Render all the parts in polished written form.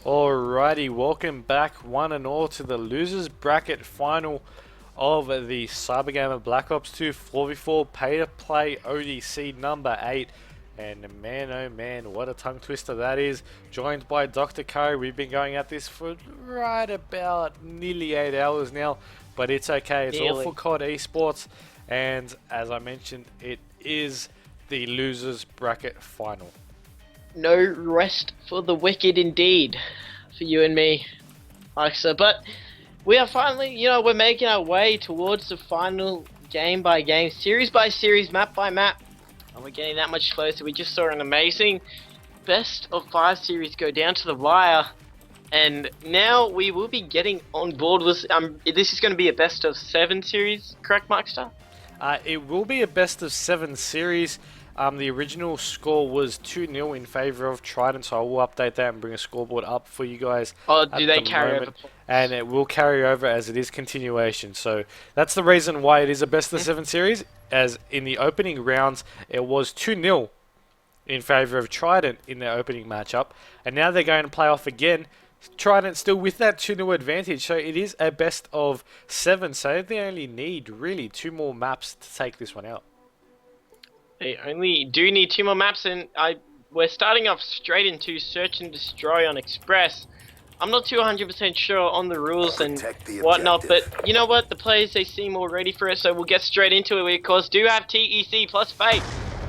Alrighty, welcome back one and all to the losers bracket final of the CyberGamer Black Ops 2 4v4 pay-to-play ODC number 8. And man, oh man, what a tongue twister that is. Joined by Dr. Curry. We've been going at this for right about nearly 8 hours now, but it's okay. It's all for COD Esports, and as I mentioned, it is the losers bracket final. No rest for the wicked indeed, for you and me, Myksta. But we are finally, we're making our way towards the final game by game, series by series, map by map. And we're getting that much closer. We just saw an amazing best of 5 series go down to the wire. And now we will be getting on board with, this is going to be a best of 7 series, correct, Myksta? It will be a best of 7 series. The original score was 2-0 in favour of Trident, so I will update that and bring a scoreboard up for you guys. Oh, do they carry over? And it will carry over as it is continuation. So that's the reason why it is a best of 7 series, as in the opening rounds it was 2-0 in favour of Trident in their opening matchup, and now they're going to play off again. Trident still with that 2-0 advantage, so it is a best of 7, so they only need really 2 more maps to take this one out. They only do need 2 more maps, and we're starting off straight into Search and Destroy on Express. I'm not too 100% sure on the rules and whatnot, but you know what? The players, they seem all ready for it, so we'll get straight into it. We, of course, do have TEC plus Fate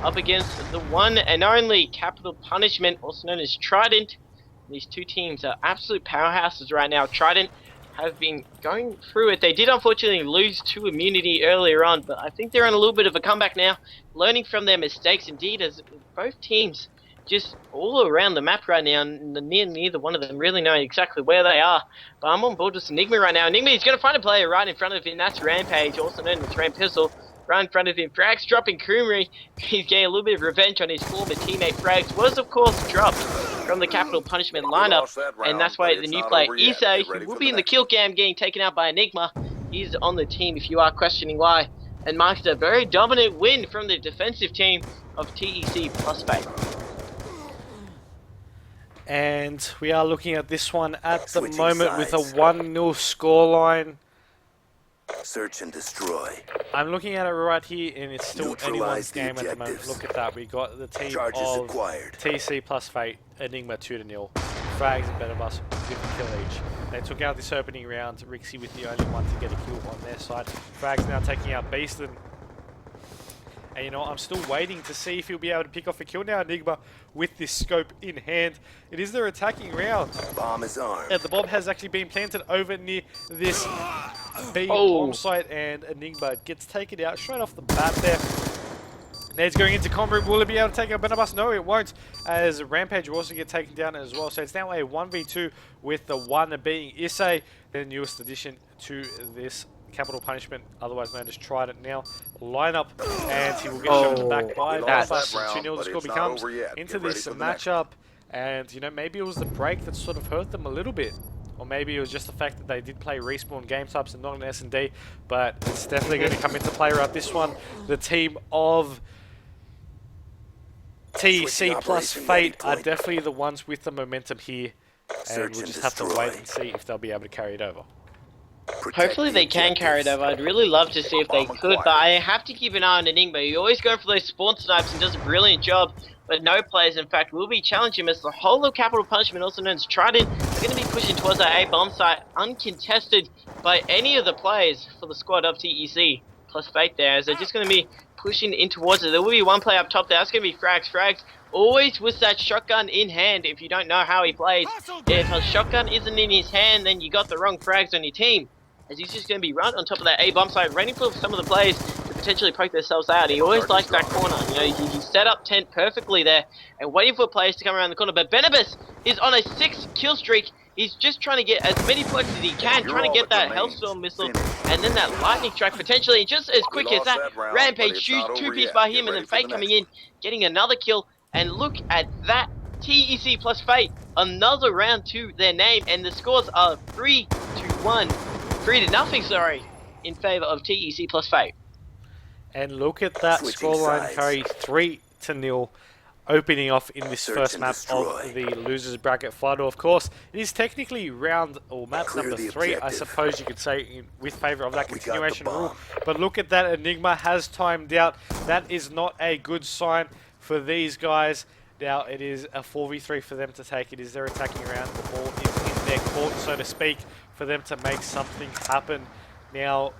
up against the one and only Capital Punishment, also known as Trident. These two teams are absolute powerhouses right now. Trident have been going through it. They did unfortunately lose to Immunity earlier on, but I think they're on a little bit of a comeback now, learning from their mistakes indeed, as both teams just all around the map right now, and neither one of them really know exactly where they are. But I'm on board with Enigma right now. Enigma is going to find a player right in front of him. That's Rampage, also known as Ram Pistol, right in front of him. Frags dropping Kumri. He's getting a little bit of revenge on his former teammate Frags. Was of course dropped from the Capital Punishment lineup, and that's why the new player Issei, who will be in the kill cam, getting taken out by Enigma, is on the team if you are questioning why. And marks a very dominant win from the defensive team of TEC plus Fate. And we are looking at this one at the moment with a 1-0 scoreline. Search and destroy. I'm looking at it right here, and it's still anyone's game at the moment. Look at that. We got the team of TC plus Fate, Enigma 2-0. Frags and Better Bus with a kill each. They took out this opening round. Rixie with the only one to get a kill on their side. Frags now taking out Beaston. And you know, I'm still waiting to see if he'll be able to pick off a kill now, Enigma, with this scope in hand. It is their attacking round. Bomb is armed. The bomb has actually been planted over near this B bomb site, and Enigma gets taken out straight off the bat there. Now he's going into combat. Will it be able to take out Benabus? No, it won't, as Rampage will also get taken down as well. So it's now a 1v2 with the one being Issei, the newest addition to this Capital Punishment, otherwise known as Trident now lineup, and he will get shown back by that. 2-0 the score becomes into this matchup, and you know, maybe it was the break that sort of hurt them a little bit, or maybe it was just the fact that they did play respawn game types and not an S&D, but it's definitely going to come into play right this one. The team of TEC plus Fate are definitely the ones with the momentum here, and we'll just have to wait and see if they'll be able to carry it over. Hopefully they can carry it over. I'd really love to see if they could, but I have to keep an eye on Enigma. He always goes for those spawn snipes and does a brilliant job, but no players, in fact, will be challenging him, as the whole of Capital Punishment, also known as Trident, are going to be pushing towards that A bomb site, uncontested by any of the players for the squad of TEC plus Fate there, as they're just going to be pushing in towards it. There will be one player up top there. That's going to be Frags. Frags always with that shotgun in hand. If you don't know how he plays, if a shotgun isn't in his hand, then you got the wrong Frags on your team, as he's just going to be right on top of that A bomb site, ready for some of the players to potentially poke themselves out. He always likes that corner. You know, he set up tent perfectly there and waiting for players to come around the corner. But Benabus is on a 6 kill streak. He's just trying to get as many points as he can, trying to get that Hellstorm missile and then that lightning strike potentially. And just as quick as that, Rampage shoots 2-piece by him, and then Fate coming in, getting another kill. And look at that, TEC plus Fate, another round to their name, and the scores are 3-1. 3-0, sorry, in favour of TEC plus Fate. And look at that scoreline, Curry, 3-0. opening off in this Search first and map destroy. of the losers bracket final. Of course, it is technically round or map Clear number the 3, I objective. suppose you could say, with favour of that We got the continuation rule. bomb. But look at that, Enigma has timed out. That is not a good sign for these guys. Now it is a 4v3 for them to take. It is their attacking round. The ball is in their court, so to speak, for them to make something happen. Now,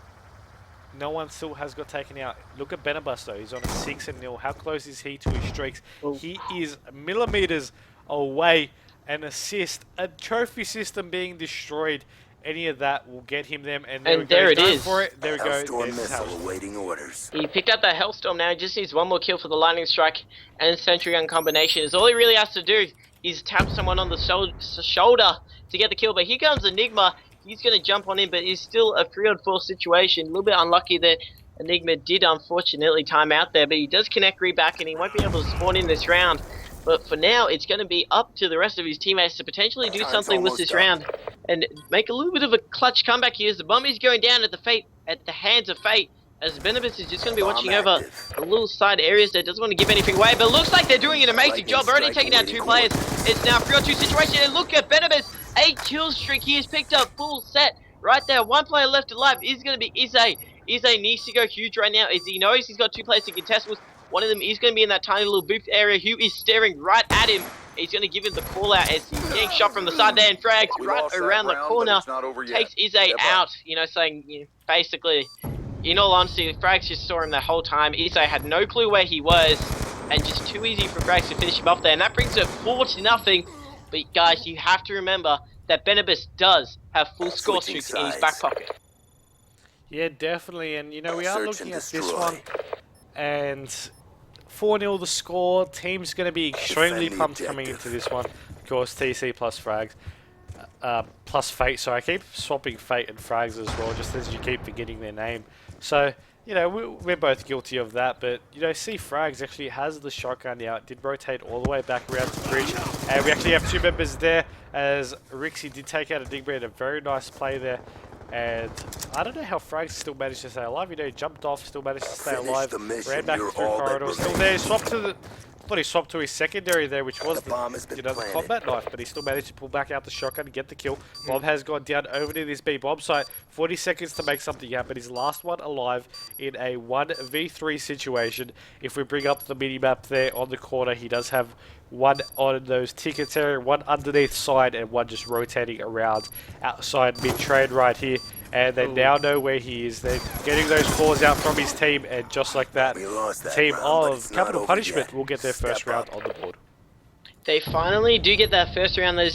no one still has got taken out. Look at Benabus though. He's on a 6-0. How close is he to his streaks? He is millimeters away. An assist, a trophy system being destroyed. Any of that will get him them. And there it is. For it. There we go. Hellstorm There's missile Hellstorm. awaiting orders. He picked up that Hellstorm now. He just needs one more kill for the Lightning Strike and Sentry Gun combination. All he really has to do is tap someone on the shoulder to get the kill. But here comes Enigma. He's going to jump on him, but he's still a 3-on-4 situation. A little bit unlucky that Enigma did unfortunately time out there, but he does connect back and he won't be able to spawn in this round. But for now, it's going to be up to the rest of his teammates to potentially do Time's something with almost this up. round and make a little bit of a clutch comeback here as the bomb is going down at the hands of Fate. As Benabus is just going to be Bomb watching over active. a little side areas that doesn't want to give anything away, but it looks like they're doing an amazing Lightning job. Already strike taking down 2 awaiting players. orders. It's now a 3-on-2 situation, and look at Benabus, 8 kill streak. He has picked up full set right there. 1 player left alive is going to be Ize. Ize needs to go huge right now as he knows he's got 2 players to contest with. One of them is going to be in that tiny little booth area. Hugh is staring right at him. He's going to give him the call out as he's getting shot from the side there, and Frags We right lost that around the round, but corner it's not over yet. takes Ize Step up. out, you know, saying, you know, basically, in all honesty, Frags just saw him the whole time. Ize had no clue where he was, and just too easy for Frags to finish him off there, and that brings it 4-0. But guys, you have to remember that Benabus does have full score Switching streaks in his sides. back pocket. Yeah, definitely. And, you know, we are Search looking and at this destroy. one. And 4-0 the score. Team's going to be extremely Defend the pumped coming into objective. this one. Of course, TC plus Frags. Plus Fate. So I keep swapping Fate and Frags as well, just as you keep forgetting their name. So, you know, we're both guilty of that. But, you know, see Frags actually has the shotgun now. It did rotate all the way back around to the bridge. And we actually have 2 members there, as Rixie did take out a Digby and a very nice play there. And I don't know how Frags still managed to stay alive. You know, he jumped off, still managed to stay Finish alive. the mission. Ran back You're through all that corridor, still remains. there. Swapped to the... I thought he swapped to his secondary there, which was The bomb has been you know, the planted. combat knife, but he still managed to pull back out the shotgun and get the kill. Bob has gone down over to this B bomb site. 40 seconds to make something happen. His last one alive in a 1v3 situation. If we bring up the mini-map there on the corner, he does have 1 on those tickets area, 1 underneath side, and 1 just rotating around outside mid-trade right here. And they now know where he is. They're getting those calls out from his team, and just like that, We lost the that team round, but of it's not Capital over Punishment yet. will get their first Step round up. on the board. They finally do get that first round. They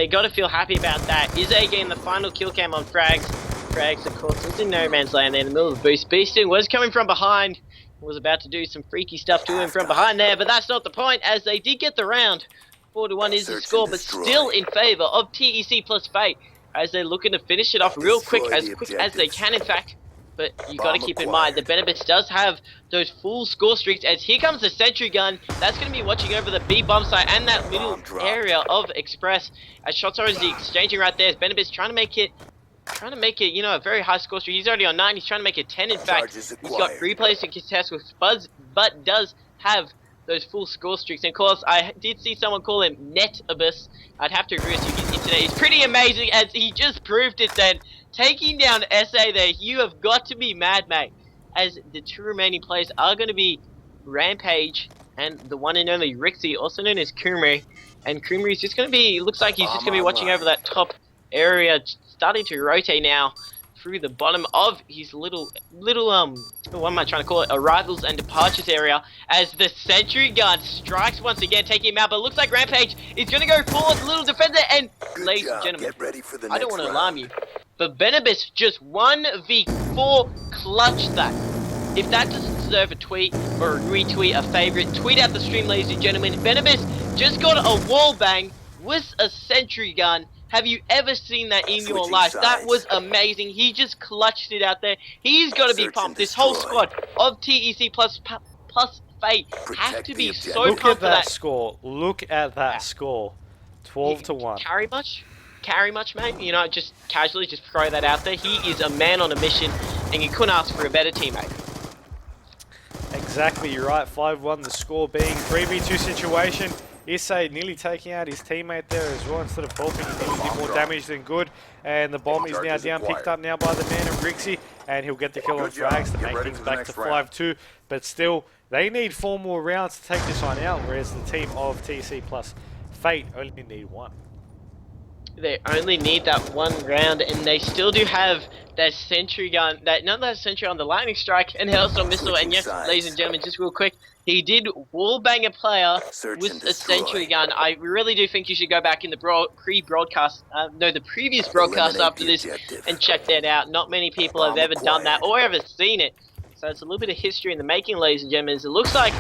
got to feel happy about that. Ize getting the final kill cam on Frags. Frags, of course, was in no man's land there in the middle of the boost. Beasting was coming from behind. Was about to do some freaky stuff to him from behind there, but that's not the point, as they did get the round. 4-1 is the Search score, and but destroy. still in favour of TEC plus Fate, as they're looking to finish it off real quick, Destroy as the quick as they objectives. can, in fact. But you got to Bomb keep in mind, the acquired. Benabus does have those full score streaks, as here comes the sentry gun. That's going to be watching over the B bomb site and that little Bomb drop. area of Express. As shots are exchanging right there, as Benabus trying to make it, you know, a very high score streak. He's already on 9. He's trying to make it 10. In fact, Charges he's got acquired. 3 players to contest with Buzz, but does have those full score streaks. And of course, I did see someone call him Net Abyss. I'd have to agree with you. His internet is pretty amazing, as he just proved it then. Taking down SA there, you have got to be mad, mate. As the 2 remaining players are going to be Rampage and the one and only Rixie, also known as Kumri. And Kumri is just going to be, looks like he's just going to be watching over that top area, starting to rotate now through the bottom of his little what am I trying to call it, arrivals and departures area, as the sentry gun strikes once again, taking him out. But it looks like Rampage is going to go forward, little defender, and Good ladies and job. gentlemen, Get ready for the I don't next want to round. alarm you, but Benabus just 1v4 clutched that. If that doesn't deserve a tweet or a retweet, a favorite, tweet out the stream, ladies and gentlemen. Benabus just got a wall bang with a sentry gun. Have you ever seen that in your Switching life? That sides. was amazing. He just clutched it out there. He's got to be Search pumped. and This whole destroy. squad of TEC plus Fate have Protect to the be objective. so Look pumped at for that that. score. Look at that score. 12-1. Carry much? Carry much, mate? You know, just casually just throw that out there. He is a man on a mission, and you couldn't ask for a better teammate. Exactly. Exactly, you're right. 5-1, the score being 3v2 situation. Issei nearly taking out his teammate there as well. Instead of helping, he nearly did more damage than good. And the bomb is now down, picked up now by the man of Rixie. And he'll get the kill on frags to make things back to 5-2. But still, they need 4 more rounds to take this one out. Whereas the team of TEC plus Fate only need 1. They only need that 1 round, and they still do have that sentry gun, not that sentry on the lightning strike and Hellstorm missile. And yes, ladies and gentlemen, just real quick, he did wallbang a player with a sentry gun. I really do think you should go back in the previous broadcast after this and check that out. Not many people have ever done that or ever seen it. So it's a little bit of history in the making, ladies and gentlemen. It looks like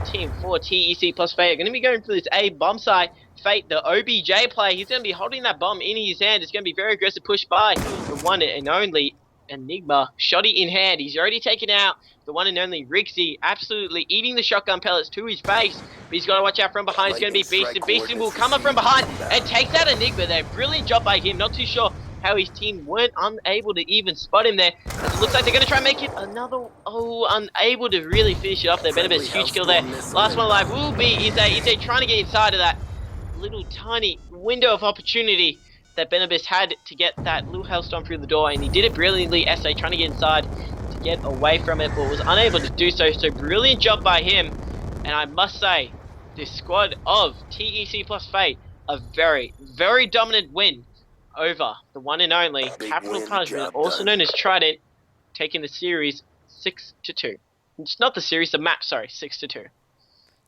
Team 4 TEC plus Fate are going to be going for this A bomb site. Fate, the OBJ player, he's going to be holding that bomb in his hand. It's going to be very aggressive push by the one and only Enigma. Shotty in hand. He's already taken out the one and only Rixie. Absolutely eating the shotgun pellets to his face. But he's got to watch out from behind. It's going to be Beastin. Beastin will come up from behind and takes out Enigma there. Brilliant job by him. Not too sure how his team weren't unable to even spot him there. As it looks like they're going to try and make it another... Oh, unable to really finish it off there. Benabus, huge kill there. Last one alive will be Issei trying to get inside of that little tiny window of opportunity that Benabus had to get that little Hellstorm through the door, and he did it brilliantly. Essay trying to get inside to get away from it, but was unable to do so. So brilliant job by him, and I must say, this squad of TEC plus Fate, a very, very dominant win over the one and only Capital Punishment, also known as Trident, taking the series 6-2. It's not the series, the map, sorry, 6-2.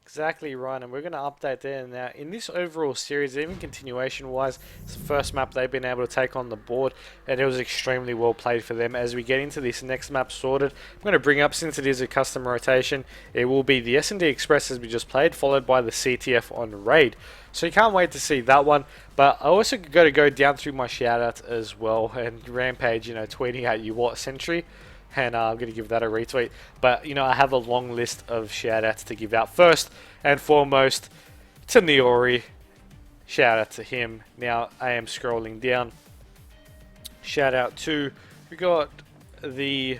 Exactly right, and we're going to update there. Now, in this overall series, even continuation-wise, it's the first map they've been able to take on the board, and it was extremely well played for them. As we get into this next map sorted, I'm going to bring up, since it is a custom rotation, it will be the S&D Express as we just played, followed by the CTF on Raid. So you can't wait to see that one, but I also got to go down through my shoutouts as well, and Rampage, tweeting at you what Sentry. And I'm going to give that a retweet. But, I have a long list of shout-outs to give out. First and foremost, to Niori. Shout-out to him. Now, I am scrolling down. Shout-out to... We got the...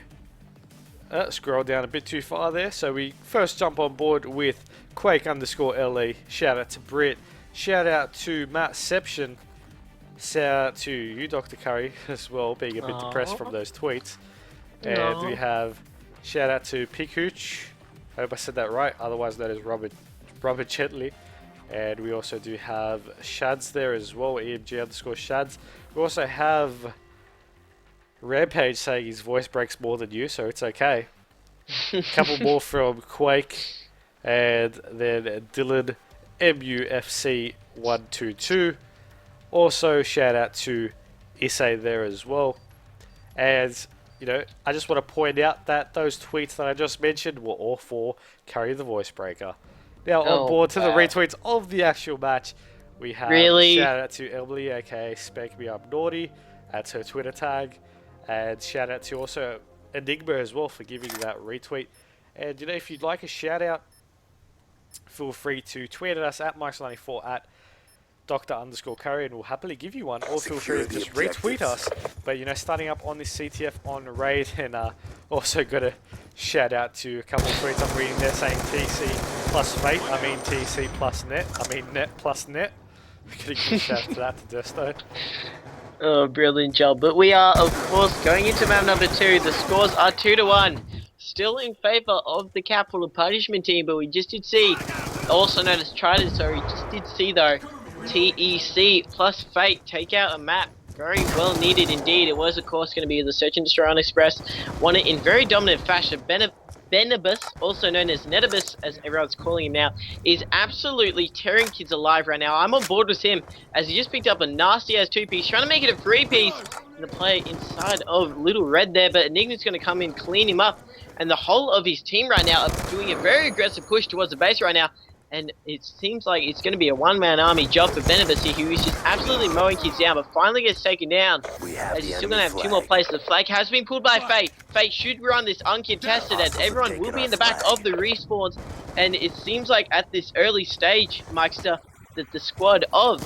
scroll down a bit too far there. So we first jump on board with Quake_LE. Shout-out to Brit. Shout-out to Mattception. Shout-out to you, Dr. Curry, as well, being a bit depressed from those tweets. And we have shout out to Pickhooch. I hope I said that right. Otherwise, that is Robert Chetley. And we also do have Shads there as well. EMG_Shads. We also have Rampage saying his voice breaks more than you, so it's okay. A couple more from Quake. And then Dylan MUFC122. Also, shout out to Issei there as well. And I just want to point out that those tweets that I just mentioned were all for Curry the Voice Breaker. Now, on board to the retweets of the actual match, we have shout out to Emily, aka Spank Me Up Naughty. That's her Twitter tag. And shout out to also Enigma as well for giving that retweet. And, if you'd like a shout out, feel free to tweet at us at Myksta94 at Dr_Curry, and we'll happily give you one, or feel free to just retweet us. But starting up on this CTF on Raid, and also got a shout out to a couple of tweets I'm reading there saying TC plus Fate, I mean TC plus net, I mean net plus net. We're gonna give a shout out to that to Desto. Oh, brilliant job. But we are, of course, going into map number 2. The scores are 2-1. Still in favour of the Capital Punishment team, but we just did see, also known as Trident, so we just did see though, TEC plus Fate take out a map. Very well needed indeed. It was, of course, going to be the Search and Destroy on Express. Won it in very dominant fashion. Benabus, also known as Netabus, as everyone's calling him now, is absolutely tearing kids alive right now. I'm on board with him, as he just picked up a nasty-ass 2-piece, trying to make it a 3-piece. And the play inside of Little Red there, but Enigma's going to come in, clean him up. And the whole of his team right now are doing a very aggressive push towards the base right now. And it seems like it's going to be a one-man army job for Benabus here, who is just absolutely mowing kids down, but finally gets taken down. As he's still going to have 2 more plays. The flag has been pulled by Fate. Fate should run this uncontested, as everyone will be in the back of the respawns. And it seems like at this early stage, Myksta, that the squad of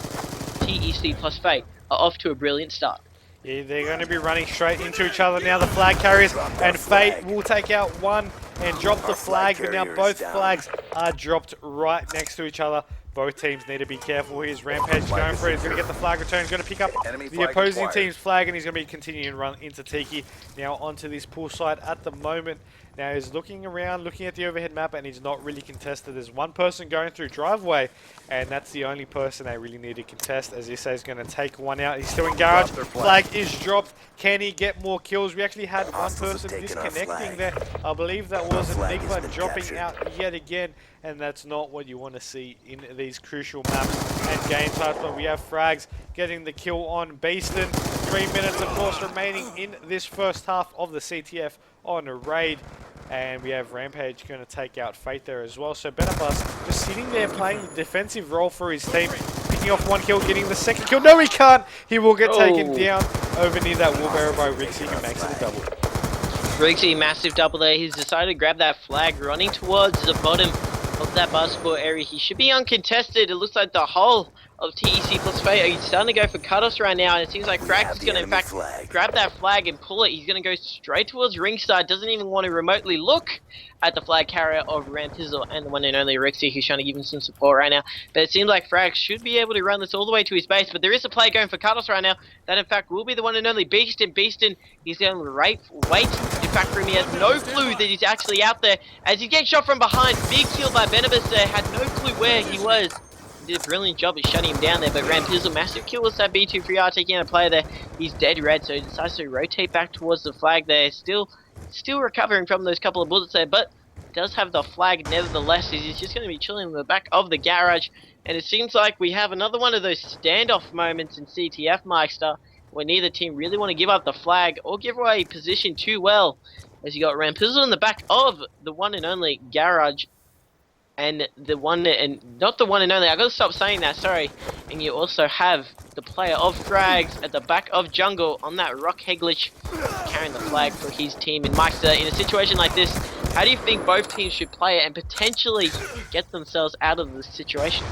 TEC plus Fate are off to a brilliant start. Yeah, they're going to be running straight into each other now, the flag carriers, and Fate will take out one and dropped the Our flag, flag but now carrier both is down. flags are dropped right next to each other. Both teams need to be careful. Here's Rampage going for it. He's going to get the flag return. He's going to pick up Enemy the flag opposing acquired. team's flag, and he's going to be continuing to run into Tiki. Now onto this pool side at the moment. Now he's looking around, looking at the overhead map, and he's not really contested. There's one person going through driveway, and that's the only person they really need to contest. As he says, he's going to take one out. He's still in garage. Flag is dropped. Can he get more kills? We actually had one Hostiles person have taken our disconnecting flag. there. I believe that was Our flag has Enigma been dropping captured. out yet again, and that's not what you want to see in these crucial maps and game types. But we have Frags getting the kill on Beaston. 3 minutes, of course, remaining in this first half of the CTF on a raid. And we have Rampage going to take out Fate there as well. So Benabus just sitting there playing the defensive role for his team. Picking off one kill, getting the second kill. No, he can't! He will get taken down over near that wheelbarrow by Rixie, who makes it a double. Rixie, massive double there. He's decided to grab that flag, running towards the bottom of that basketball area. He should be uncontested. It looks like the whole of TEC plus Fate are starting to go for cutoffs right now, and it seems like Frax is going to, in fact, grab that flag and pull it. He's going to go straight towards ringside. Doesn't even want to remotely look at the flag carrier of Rampizzle and the one and only Rixie, who's trying to give him some support right now. But it seems like Frax should be able to run this all the way to his base, but there is a play going for cutoffs right now. That, in fact, will be the one and only Beaston. Beaston, he's going to wait, in fact, for him. He has no clue that he's actually out there. As he's getting shot from behind, big kill by Benabus there, had no clue where he was. He did a brilliant job at shutting him down there, but Rampizzle, massive kill with that B2 free R, taking out a player there. He's dead red, so he decides to rotate back towards the flag there. Still recovering from those couple of bullets there, but does have the flag nevertheless. He's just going to be chilling in the back of the garage, and it seems like we have another one of those standoff moments in CTF, Myksta, where neither team really want to give up the flag or give away position too well, as you got Rampizzle in the back of the one and only garage. And the one, and not the one and only, I gotta stop saying that, sorry. And you also have the player of Frags at the back of jungle on that Rock Heglich, carrying the flag for his team. And Myksta, in a situation like this, how do you think both teams should play it and potentially get themselves out of this situation?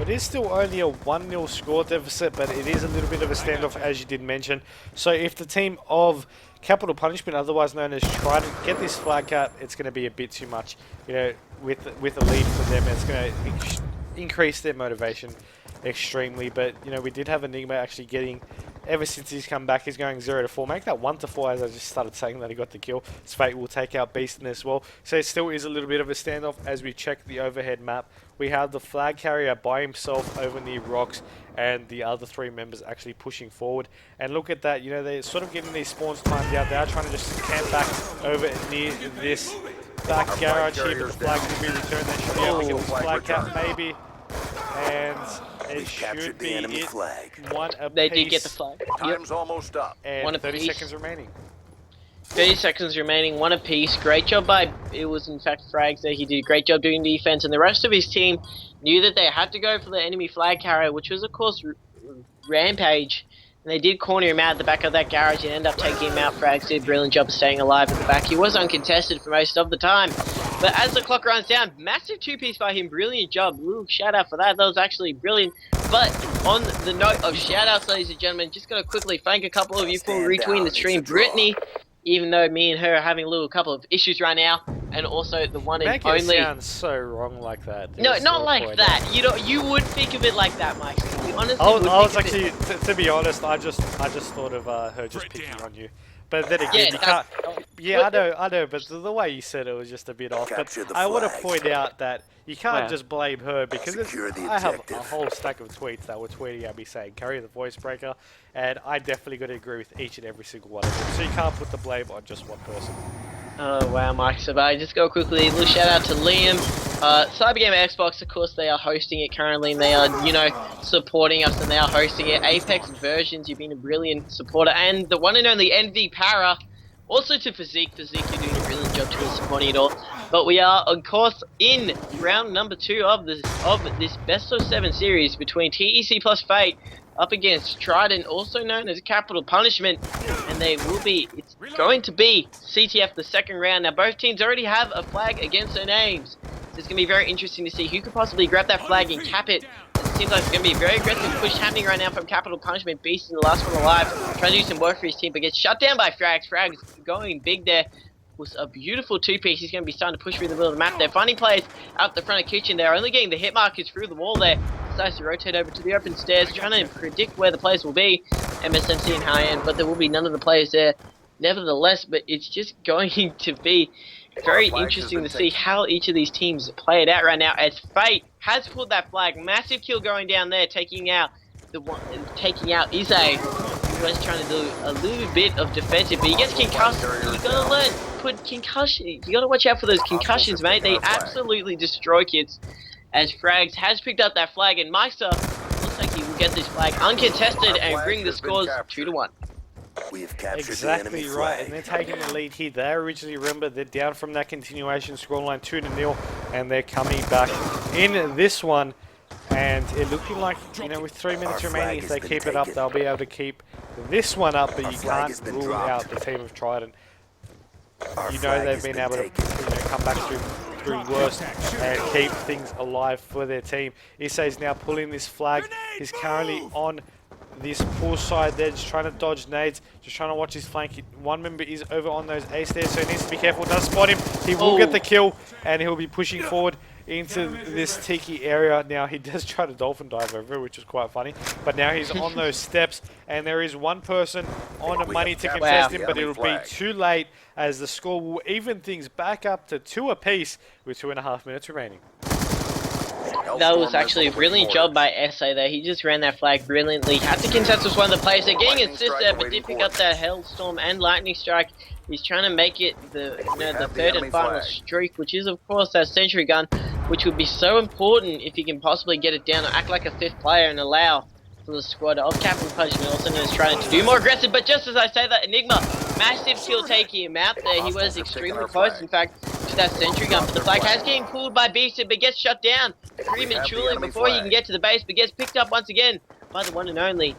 It is still only a 1-0 score deficit, but it is a little bit of a standoff, as you did mention. So if the team of Capital Punishment, otherwise known as Trident, get this flag cut, it's going to be a bit too much. You know, with a lead for them, it's going to increase their motivation extremely. But you know, we did have Enigma actually getting, ever since he's come back, he's going 0-4. Make that 1-4, as I just started saying that he got the kill. Fate will take out Beaston as well. So it still is a little bit of a standoff as we check the overhead map. We have the flag carrier by himself over near rocks, and the other 3 members actually pushing forward. And look at that, you know, they're sort of getting these spawns timed out. They are trying to just camp back over near this back garage here, but the flag will be returned. They should be able to get this flag cap maybe. And it should be it. One apiece. They did get the flag. Time's almost up. And 30 seconds remaining. 30 seconds remaining, one apiece. Great job by, it was in fact Frags there. He did a great job doing defense, and the rest of his team knew that they had to go for the enemy flag carrier, which was of course Rampage. And they did corner him out at the back of that garage and end up taking him out. Frags did a brilliant job of staying alive at the back. He was uncontested for most of the time. But as the clock runs down, massive 2-piece by him. Brilliant job. Ooh, shout out for that. That was actually brilliant. But on the note of shout outs, ladies and gentlemen, just going to quickly thank a couple of you for retweeting the stream. Brittany, even though me and her are having a couple of issues right now, and also the one and only. Make it sound so wrong like that. No, not like that. You know, you would think of it like that, Mike. You honestly I would was think of actually, it. to be honest, I just thought of her just picking on you. But then again, Yeah, you can't. Yeah, I know, but the way you said it was just a bit off. But I want to point out that you can't just blame her, because I have a whole stack of tweets that were tweeting at me saying carry the voice breaker, and I definitely got to agree with each and every single one of them. So you can't put the blame on just one person. Oh wow, Mike. So I just go quickly. A little shout out to Liam. CyberGamer Xbox, of course, they are hosting it currently, and they are, you know, supporting us, and they are hosting it. Apex Versions, you've been a brilliant supporter, and the one and only NV Para. Also to Physique, you're doing a brilliant job to supporting it all. But we are, of course, in round number 2 of this best of 7 series between TEC plus Fate up against Trident, also known as Capital Punishment, and it's going to be CTF the second round. Now both teams already have a flag against their names, so it's going to be very interesting to see who could possibly grab that flag and cap it. It seems like it's going to be a very aggressive push happening right now from Capital Punishment. Beast in the last one alive, trying to do some work for his team, but gets shut down by Frags. Frags going big there. was a beautiful two-piece. He's going to be starting to push through the middle of the map. They're finding players up the front of kitchen. They're only getting the hit markers through the wall there. Decides to rotate over to the open stairs, trying to predict where the players will be. MSMC and high-end, but there will be none of the players there. Nevertheless, but it's just going to be very interesting to see how each of these teams play it out right now, as Fate has pulled that flag. Massive kill going down there, taking out Izay, who was trying to do a little bit of defensive, but he gets concussed. You gotta you gotta watch out for those concussions, mate. They absolutely destroy kids. As Frags has picked up that flag, and Myksta looks like he will get this flag uncontested and bring the scores 2-1. We have captured Exactly the enemy right, flag. and they're taking the lead here. They originally, remember, they're down from that continuation scoreline 2-0, and they're coming back in this one. And it looking like, you know, with 3 minutes remaining, if they keep it up, they'll be able to keep this one up, but you can't rule out the team of Trident. You know they've been able to come back through worse and keep things alive for their team. Isay's now pulling this flag. He's currently on this pool side there, just trying to dodge nades, just trying to watch his flank. One member is over on those A stairs, so he needs to be careful. Does spot him. He will get the kill, and he'll be pushing forward into this tiki area. Now he does try to dolphin dive over it, which is quite funny, but now he's on those steps, and there is one person on the money to contest him, but it'll be too late, as the score will even things back up to 2 apiece with 2.5 minutes remaining. That was actually a brilliant job by SA there. He just ran that flag brilliantly. Had to contest with one of the players. They're getting assist there, but did pick up that Hellstorm and Lightning Strike. He's trying to make it the third and final streak, which is of course that Sentry Gun, which would be so important if he can possibly get it down or act like a 5th player and allow for the squad to off-cap and punch, and also knows trying to do more aggressive. But just as I say that, Enigma, massive kill taking him out there. He was extremely close, in fact, to that Sentry Gun, but the flag has getting pulled by Beasted, but gets shut down prematurely before he can get to the base, but gets picked up once again by the one and only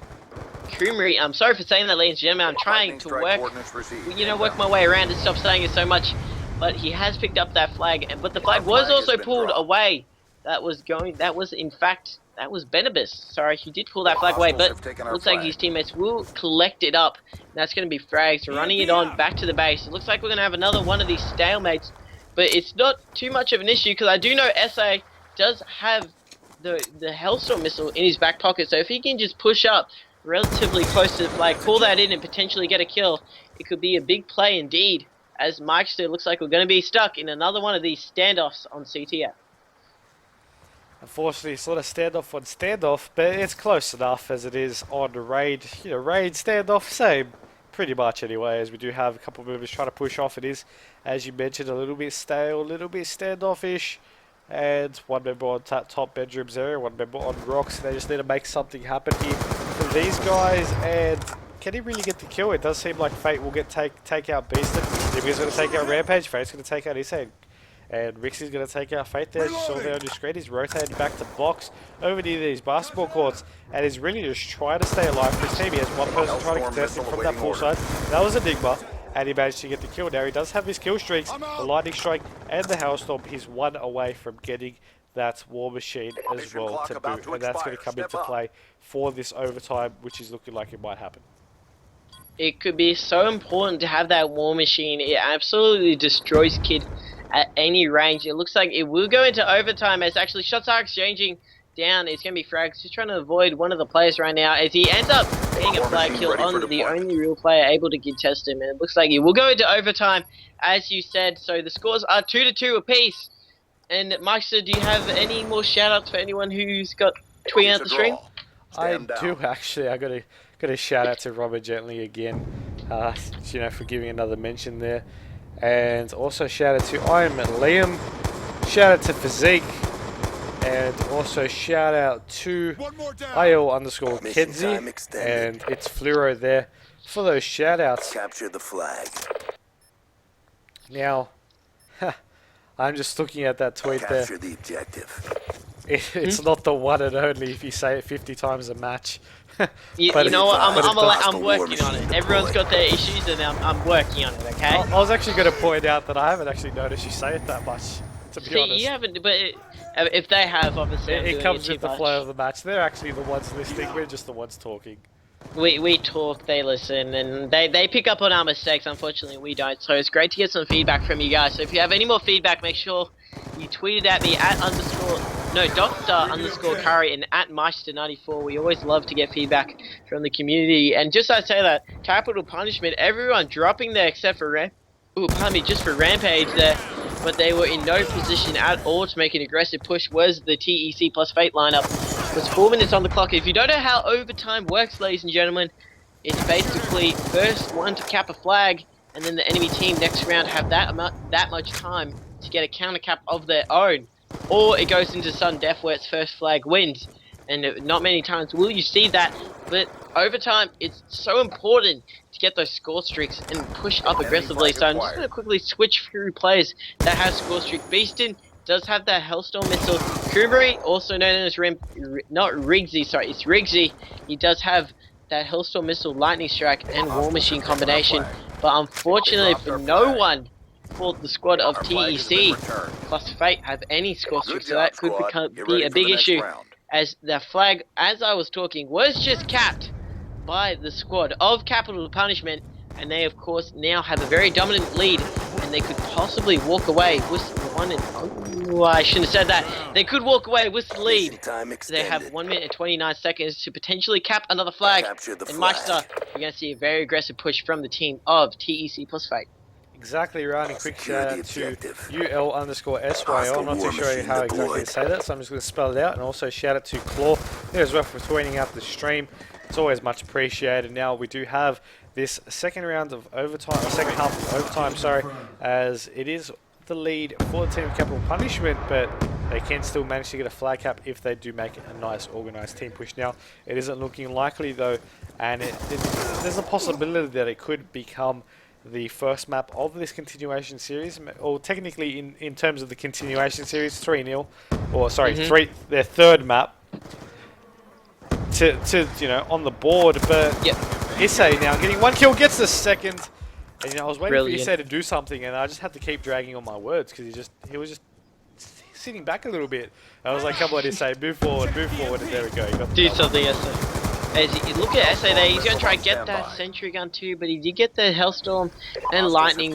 Kumri. I'm sorry for saying that, ladies and gentlemen. I'm trying to work my way around and stop saying it so much. But he has picked up that flag, but the flag was also pulled away. That was Benabus. Sorry, he did pull that flag away, but looks like his teammates will collect it up. That's going to be Frags running it on back to the base. It looks like we're going to have another one of these stalemates, but it's not too much of an issue, because I do know SA does have the Hellstorm missile in his back pocket, so if he can just push up relatively close to the flag, pull that in and potentially get a kill, it could be a big play indeed, as Myksta looks like we're going to be stuck in another one of these standoffs on CTF. Unfortunately, it's not a standoff on standoff, but it's close enough as it is on raid. You know, raid, standoff, same. Pretty much anyway, as we do have a couple of movers trying to push off. It is, as you mentioned, a little bit stale, a little bit standoffish. And one member on top bedrooms area, one member on rocks. They just need to make something happen here for these guys. And can he really get the kill? It does seem like Fate will get take out Beasted. Nimiga's going to take out Rampage. Fate's going to take out Isay. And Rixie's going to take out Fate there. You saw there on your screen. He's rotated back to box over near these basketball courts. And he's really just trying to stay alive for his team. He has one person trying to contest him from that pool side. That was Enigma. And he managed to get the kill. Now he does have his kill streaks. The Lightning Strike and the Hellstorm. He's one away from getting that War Machine as well to boot. And that's going to come into play for this overtime, which is looking like it might happen. It could be so important to have that War Machine. It absolutely destroys Kid at any range. It looks like it will go into overtime, as actually shots are exchanging down. It's going to be Frags just trying to avoid one of the players right now, as he ends up getting a flag kill on the only real player able to contest him. And it looks like it will go into overtime, as you said. So the scores are 2-2 apiece. And Myksta, do you have any more shout-outs for anyone who's got tweeting out the stream? I do actually. I got a shout out to Robert Gently again, you know, for giving another mention there. And also shout out to Iron Man Liam, shout out to Physique, and also shout out to IL_Kenzie, and it's Fluoro there for those shout outs. Capture the flag. Now, I'm just looking at that tweet there. Capture the objective. It's not the one and only if you say it 50 times a match. You know what, I'm working on it. Everyone's got their issues and I'm working on it, okay? I was actually going to point out that I haven't actually noticed you say it that much, to be honest. You haven't, but if they have, obviously it comes with the flow of the match. They're actually the ones listening, we're just the ones talking. We talk, they listen, and they pick up on our mistakes. Unfortunately, we don't. So it's great to get some feedback from you guys. So if you have any more feedback, make sure you tweet it at me at Dr. Curry and at Myksta94. We always love to get feedback from the community. And just I say that, capital punishment, everyone dropping there except for just for Rampage there. But they were in no position at all to make an aggressive push. Was the TEC plus Fate lineup. There's 4 minutes on the clock. If you don't know how overtime works, ladies and gentlemen, it's basically first one to cap a flag, and then the enemy team next round have that much time to get a counter cap of their own. Or it goes into sudden death where its first flag wins. And not many times will you see that, but overtime, it's so important to get those score streaks and push up aggressively. So I'm just going to quickly switch through players that have score streak. Beastin does have that Hellstorm missile. Kumari, also known as it's Rigsy. He does have that Hellstorm missile, Lightning Strike, and War Machine combination. But unfortunately for no one, for the squad of TEC plus Fate have any score streaks, so that could be a big issue. As the flag, as I was talking, was just capped by the squad of Capital Punishment, and they of course now have a very dominant lead, and they could possibly walk away with I shouldn't have said that. They could walk away with the lead. They have 1 minute and 29 seconds to potentially cap another flag. And Myksta, you're going to see a very aggressive push from the team of TEC plus Fate. Exactly right, and quick shout out to UL_SYL. I'm not too sure how exactly to say that, so I'm just going to spell it out. And also shout out to Claw there as well for tweeting out the stream. It's always much appreciated. Now we do have this second round of overtime, or second half of overtime, sorry, as it is the lead for the team of Capital Punishment, but they can still manage to get a flag cap if they do make a nice organised team push. Now, it isn't looking likely though, and there's a possibility that it could become the first map of this continuation series, or technically in terms of the continuation series, 3-0, or sorry, their third map to you know, on the board. But Issei now getting 1 kill, gets the second. And you know, I was waiting for Issei to do something, and I just had to keep dragging on my words because he was just sitting back a little bit. I was like, come on Issei, move forward, and there we go. Do something, Issei. As you look at Issei there, he's going to try and get that Sentry Gun too, but he did get the Hellstorm and Lightning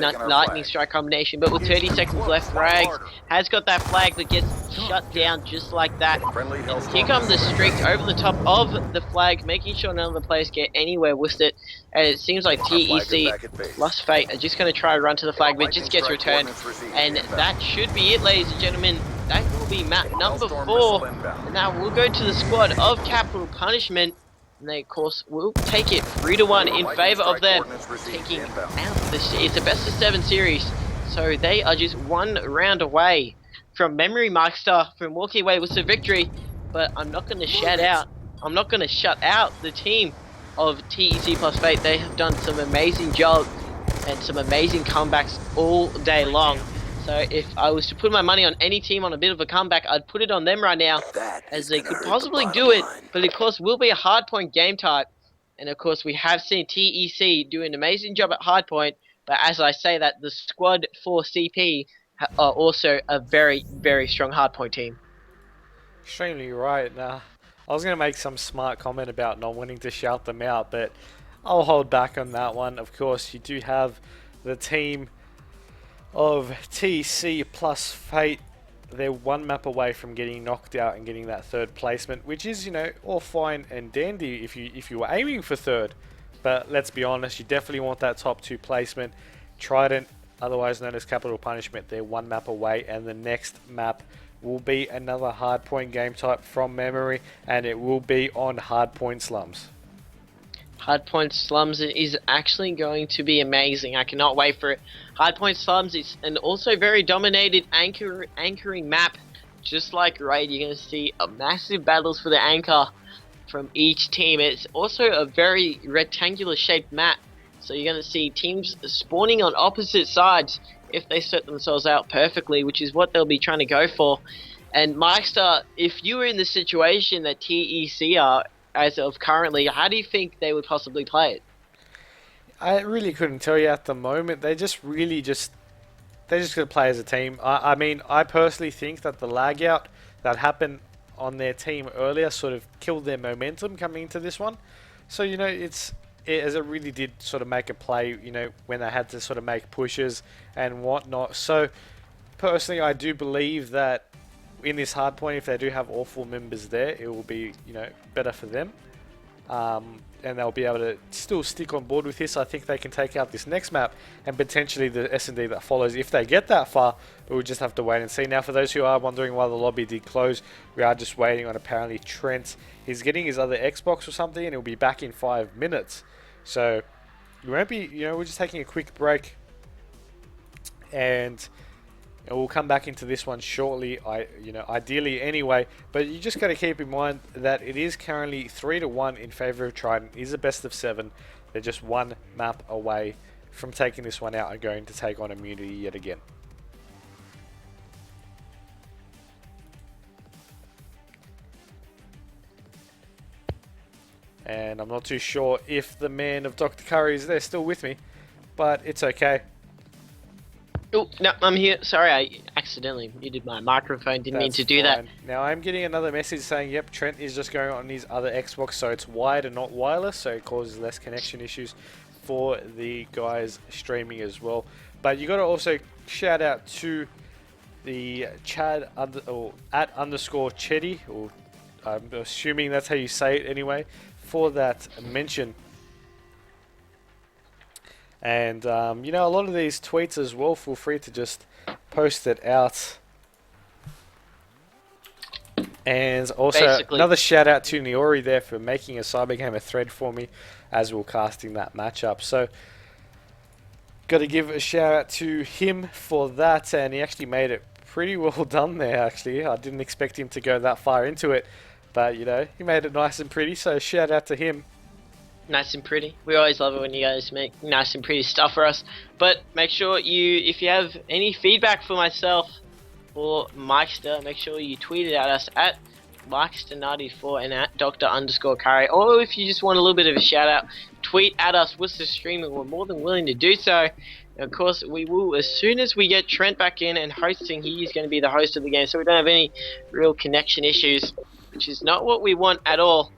Strike combination. But with 30 seconds left, Rags has got that flag that gets shut down just like that. And here come the streaks over the top of the flag, making sure none of the players get anywhere with it. And it seems like TEC plus Fate are just going to try to run to the flag, but it just gets returned. And that should be it, ladies and gentlemen. That will be map number 4. And now we'll go to the squad of Capital Punishment. And they, of course, will take it 3-1 in favour of them, taking out this. It's a best-of-7 series, so they are just 1 round away from memory Myksta from walking away with the victory. But I'm not going to shut out the team of TEC plus Fate. They have done some amazing job and some amazing comebacks all day long. So if I was to put my money on any team on a bit of a comeback, I'd put it on them right now, as they could possibly do it, but of course will be a hardpoint game type. And of course we have seen TEC do an amazing job at hardpoint, but as I say that, the squad for CP are also a very, very strong hardpoint team. Extremely right. Now, I was going to make some smart comment about not wanting to shout them out, but I'll hold back on that one. Of course, you do have the team of TEC plus Fate. They're 1 map away from getting knocked out and getting that 3rd placement, which is, you know, all fine and dandy if you were aiming for 3rd. But let's be honest, you definitely want that top 2 placement. Trident, otherwise known as Capital Punishment, they're 1 map away, and the next map will be another hardpoint game type from memory, and it will be on hardpoint slums. Hardpoint Slums is actually going to be amazing. I cannot wait for it. Hardpoint Slums is an also very dominated anchoring map. Just like Raid, you're going to see a massive battles for the anchor from each team. It's also a very rectangular shaped map. So you're going to see teams spawning on opposite sides if they set themselves out perfectly, which is what they'll be trying to go for. And Myksta, if you were in the situation that TEC are, as of currently, how do you think they would possibly play it? I really couldn't tell you at the moment. They're just going to play as a team. I mean, I personally think that the lag out that happened on their team earlier sort of killed their momentum coming into this one. So, you know, as it really did sort of make a play, you know, when they had to sort of make pushes and whatnot. So, personally, I do believe that in this hard point, if they do have all 4 members there, it will be, you know, better for them. And they'll be able to still stick on board with this. I think they can take out this next map and potentially the S&D that follows if they get that far, but we'll just have to wait and see. Now, for those who are wondering why the lobby did close, we are just waiting on apparently Trent. He's getting his other Xbox or something, and he'll be back in 5 minutes. So, we won't be, you know, we're just taking a quick break, and we'll come back into this one shortly, ideally anyway. But you just got to keep in mind that it is currently 3-1 in favor of Trident. It is a best of 7. They're just 1 map away from taking this one out and going to take on Immunity yet again. And I'm not too sure if the man of Dr. Curry is there still with me, but it's okay. Oh, no, I'm here. Sorry, I accidentally muted my microphone. Didn't mean to do that. Now, I'm getting another message saying, yep, Trent is just going on his other Xbox, so it's wired and not wireless, so it causes less connection issues for the guys streaming as well. But you got to also shout out to the Chad at underscore Chetty, or I'm assuming that's how you say it anyway, for that mention. And, you know, a lot of these tweets as well, feel free to just post it out. And also, another shout out to Niori there for making a CyberGamer thread for me as we were casting that matchup. So, got to give a shout out to him for that, and he actually made it pretty well done there, actually. I didn't expect him to go that far into it, but, you know, he made it nice and pretty, so shout out to him. Nice and pretty. We always love it when you guys make nice and pretty stuff for us. But make sure if you have any feedback for myself or Myksta, make sure you tweet it at us at Myksta94 and at Dr_Curry. Or if you just want a little bit of a shout out, tweet at us. Worcester Streaming. We're more than willing to do so. And of course, we will, as soon as we get Trent back in and hosting, he is going to be the host of the game. So we don't have any real connection issues, which is not what we want at all.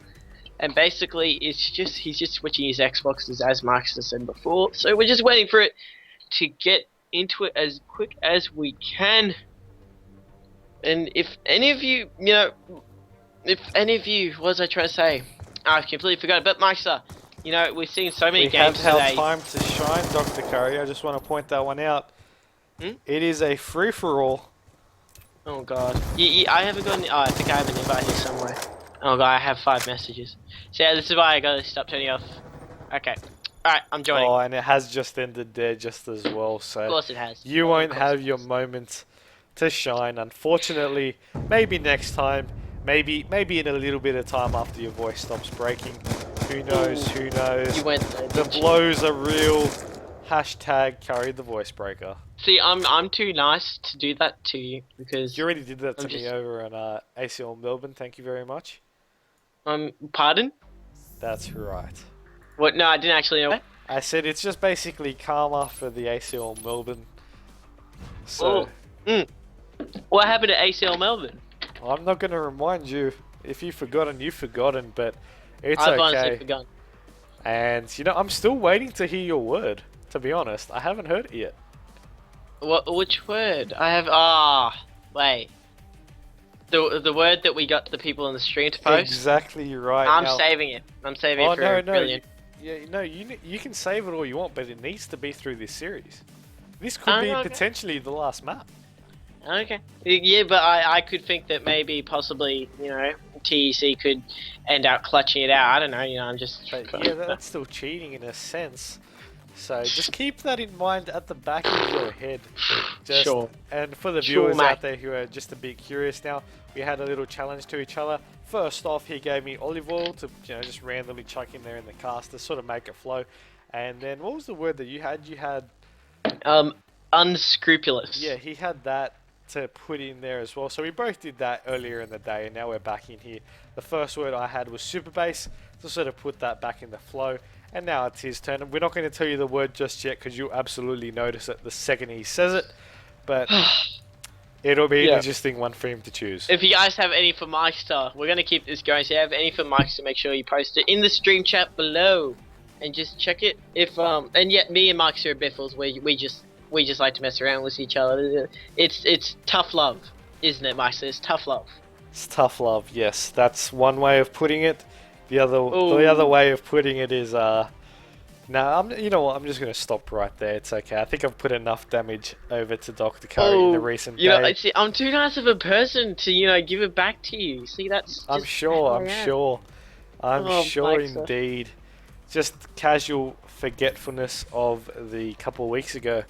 And basically, he's just switching his Xboxes, as Myksta said before. So we're just waiting for it to get into it as quick as we can. And if any of you, what was I trying to say? I completely forgot. But Myksta, you know, we've seen so many games today. We have time to shine, Dr. Curry. I just want to point that one out. It is a free-for-all. Oh God, I haven't got. I think I have an invite here somewhere. Oh God, I have 5 messages. So yeah, this is why I gotta stop turning off. Okay. Alright, I'm joining. Oh, and it has just ended there just as well, so... Of course it has. You won't have your moment to shine, unfortunately. Maybe next time. Maybe in a little bit of time after your voice stops breaking. Who knows, who knows. You went there, the blows are real. Hashtag carry the voice breaker. See, I'm too nice to do that to you, because... You already did that to me over on ACL Melbourne, thank you very much. Pardon? That's right. What? No, I didn't actually know. I said it's just basically karma for the ACL Melbourne. So. What happened to ACL Melbourne? I'm not going to remind you. If you've forgotten, you've forgotten, but it's I've okay. honestly forgotten. And, you know, I'm still waiting to hear your word, to be honest. I haven't heard it yet. Which word? I have... wait. The word that we got the people on the stream to post? Exactly right. I'm saving it. I'm saving it for brilliant. You can save it all you want, but it needs to be through this series. This could be potentially the last map. Okay. Yeah, but I could think that maybe, possibly, you know, TEC could end up clutching it out. I don't know, you know, I'm just... But yeah, that's still cheating in a sense. So just keep that in mind at the back of your head. Sure. And for the viewers out there who are just a bit curious now, we had a little challenge to each other. First off, he gave me olive oil to, you know, just randomly chuck in there in the cast to sort of make it flow. And then what was the word that you had? You had... unscrupulous. Yeah, he had that to put in there as well. So we both did that earlier in the day, and now we're back in here. The first word I had was super bass to sort of put that back in the flow. And now it's his turn. And we're not going to tell you the word just yet because you'll absolutely notice it the second he says it. But It'll be an Yeah. interesting one for him to choose. If you guys have any for Myksta, we're gonna keep this going. So if you have any for Myksta, make sure you post it in the stream chat below, and just check it. If and yet me and Myksta are biffles. We just like to mess around with each other. It's tough love, isn't it, Myksta? It's tough love. It's tough love, yes. That's one way of putting it. The other Ooh. way of putting it is you know what? I'm just gonna stop right there. It's okay. I think I've put enough damage over to Dr. Curry in the recent you know, day. see, I'm too nice of a person to give it back to you. See, that's. I'm just sure. how I'm I am. sure. I'm Oh, sure Myksta. indeed. Just casual forgetfulness of the couple of weeks ago,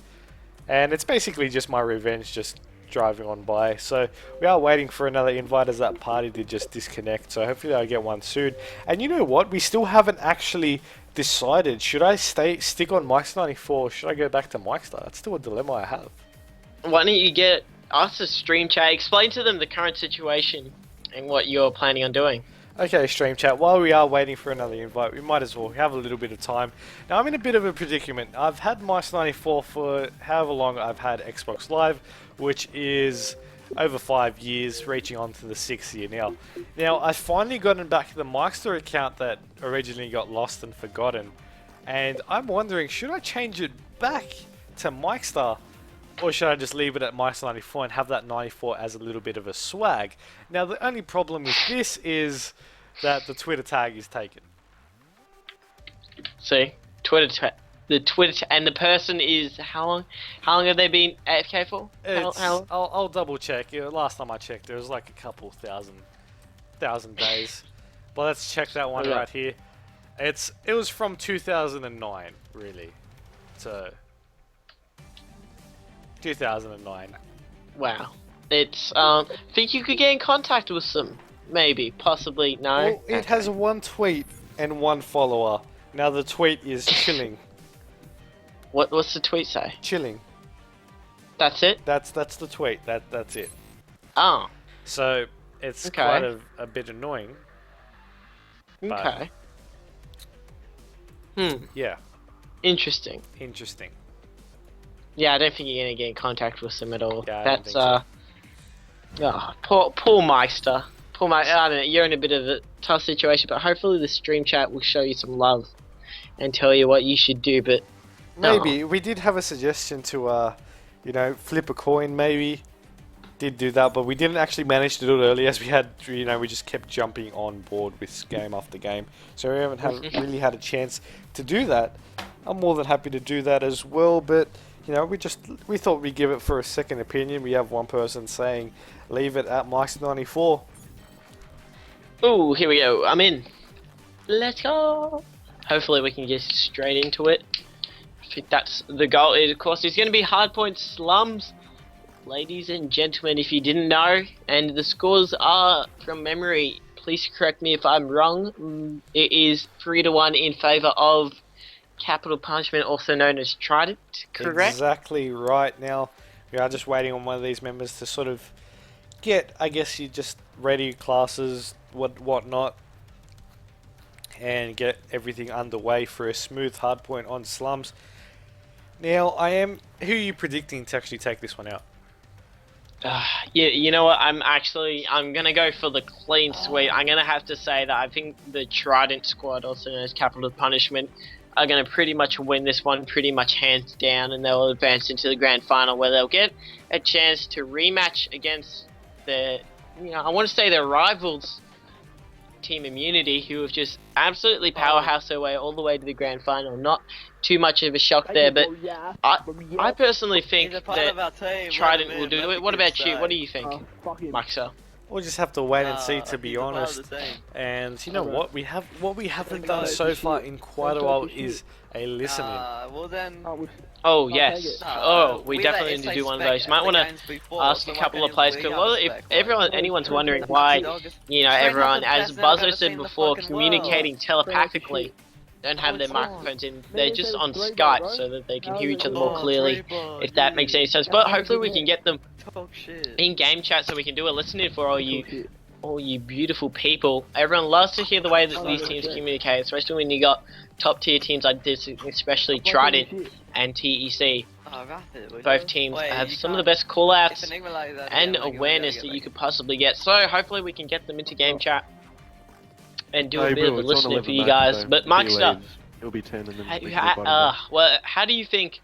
and it's basically just my revenge, just driving on by. So we are waiting for another invite as that party did just disconnect. So hopefully I get one soon. And you know what? We still haven't actually decided. Should I stick on Myksta 94 or should I go back to Myksta? That's still a dilemma I have. Why don't you get us a stream chat? Explain to them the current situation and what you're planning on doing. Okay, stream chat, while we are waiting for another invite, we might as well have a little bit of time. Now, I'm in a bit of a predicament. I've had Myksta 94 for however long I've had Xbox Live, which is over 5 years, reaching on to the 6th year now. Now, I've finally gotten back the Myksta account that originally got lost and forgotten, and I'm wondering, should I change it back to Myksta? Or should I just leave it at Myksta 94 and have that 94 as a little bit of a swag? Now, the only problem with this is that the Twitter tag is taken. See, the Twitter and the person is how long? How long have they been AFK for? How? I'll double check. Last time I checked, it was like a couple thousand days. But let's check that one Yeah. right here. It was from 2009, really. So 2009. Wow. It's think you could get in contact with them? Maybe, possibly, no. Well, it has one tweet and one follower. Now the tweet is chilling. What's the tweet say? Chilling. That's it. That's the tweet. That's it. Oh, So it's Okay. quite a bit annoying. But- okay. Yeah, Interesting. interesting. Yeah, I don't think you're gonna get in contact with them at all. Yeah, I don't That's think poor Myksta. Poor Mike. I don't know. You're in a bit of a tough situation, but hopefully the stream chat will show you some love and tell you what you should do. But Maybe we did have a suggestion to, flip a coin. Maybe did do that, but we didn't actually manage to do it early as we had. We just kept jumping on board with game after game, so we haven't really had a chance to do that. I'm more than happy to do that as well, but we thought we'd give it for a second opinion. We have one person saying leave it at Myksta 94. ooh, here we go. I'm in. Let's go. Hopefully we can get straight into it. I think that's the goal. Of course, it's going to be hardpoint slums. Ladies and gentlemen, if you didn't know, and the scores are from memory, please correct me if I'm wrong. It is 3-1 in favour of Capital Punishment, also known as Trident, correct? Exactly right. Now we are just waiting on one of these members to sort of get, I guess, you just ready classes, whatnot, and get everything underway for a smooth hardpoint on slums. Now, who are you predicting to actually take this one out? Yeah, you know what? I'm gonna go for the clean sweep. I'm gonna have to say that I think the Trident squad, also known as Capital Punishment, are gonna pretty much win this one, pretty much hands down, and they'll advance into the grand final where they'll get a chance to rematch against their, I want to say their rivals, Team Immunity, who have just absolutely powerhoused their way all the way to the grand final. Not too much of a shock there, but I personally think that Trident will do it. What about you? What do you think, Myksta? We'll just have to wait and see, to be honest. And you know what we haven't done so far in quite a while is a listening. Well then. Oh yes. We definitely need to do one of those. You might want to ask a couple of players, because if anyone's wondering why, everyone, as Buzzo said before, communicating telepathically, don't have their microphones in. They're just on Skype so that they can hear each other more clearly, if that makes any sense. But hopefully we can get them in game chat so we can do a listening for all you beautiful people. Everyone loves to hear the way that these teams communicate, especially when you got top tier teams like this, especially Trident and TEC. Both teams have some of the best callouts and awareness that you could possibly get. So hopefully we can get them into game chat and do a bit of listening for you guys. But Myksta, it'll be 10 and then well, how do you think,